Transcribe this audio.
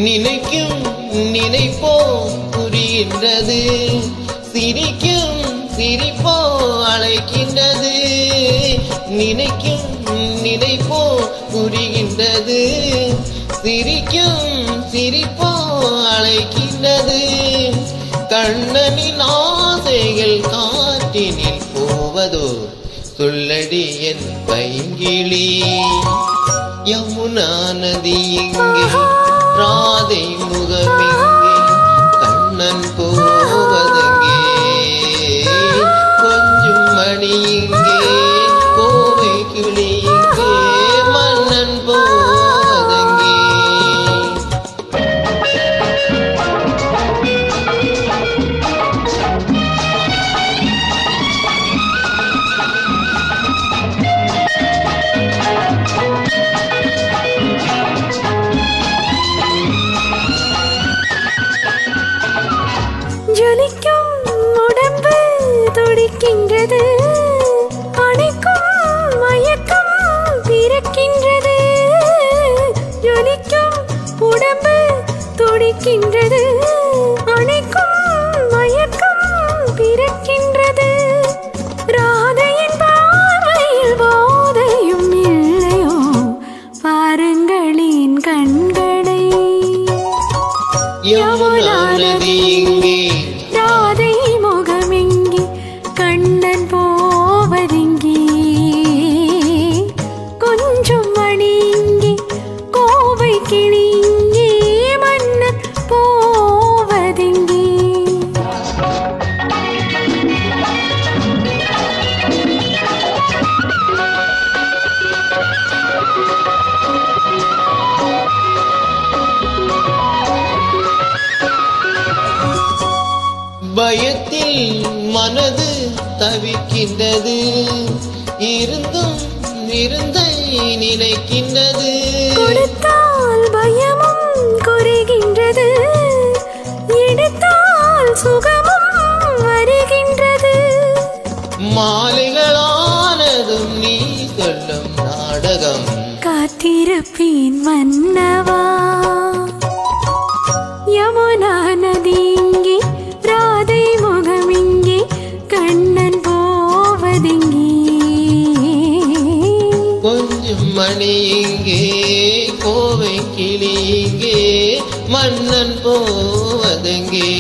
நினைக்கும் நினைப்போ புரிகின்றது, சிரிக்கும் சிரிப்போ அழைக்கின்றது. நினைக்கும் நினைப்போ புரிகின்றது, சிரிக்கும் சிரிப்போ அழைக்கின்றது. கண்ணனின் ஆசைகள் காற்றினில் போவதோ, சொல்லடி என் பைங்கிளி. யமுனா நதி இங்கே, ராதை முகமிங்கே, கண்ணன் போவதெங்கே. கொஞ்சம் மணி இங்கே, கோவை கிளி இங்கே, மன்னன் போவதெங்கே. ஜொலிக்கும் உடம்பு துடிக்கின்றது, அணைக்கும் மயக்கம் பிறக்கின்றது. ஜொலிக்கும் உடம்பு துடிக்கின்றது, அணைக்கும் மயக்கம் பிறக்கின்றது. ராதையின் பார்வையில் போதையும் இல்லையோ, பாருங்களின் கண்களை. யமுனா நதி இங்கே, ராதை முகமெங்கே, கண்ணன் போவதெங்கே. கொஞ்சம் மணி இங்கே, கோவை கிளி இங்கே, மன்னன் போவதெங்கே. பயத்தில் மனது தவிக்கின்றது, இருந்தும் இருந்தை நினைக்கின்றது. கொடுத்தால் பயமும் குறைகின்றது, எடுத்தால் சுகமும் வருகின்றது. மாலைகளானதும் நீ சொல்லும் நாடகம், காத்திருப்பேன் மன்னவா. யமுனா நதி இங்கே, ராதை முகம் இங்கே, கண்ணன் போவதெங்கே. கொஞ்சம் மணி இங்கே, கோவை கிளி இங்கே, மன்னன் போவதெங்கே.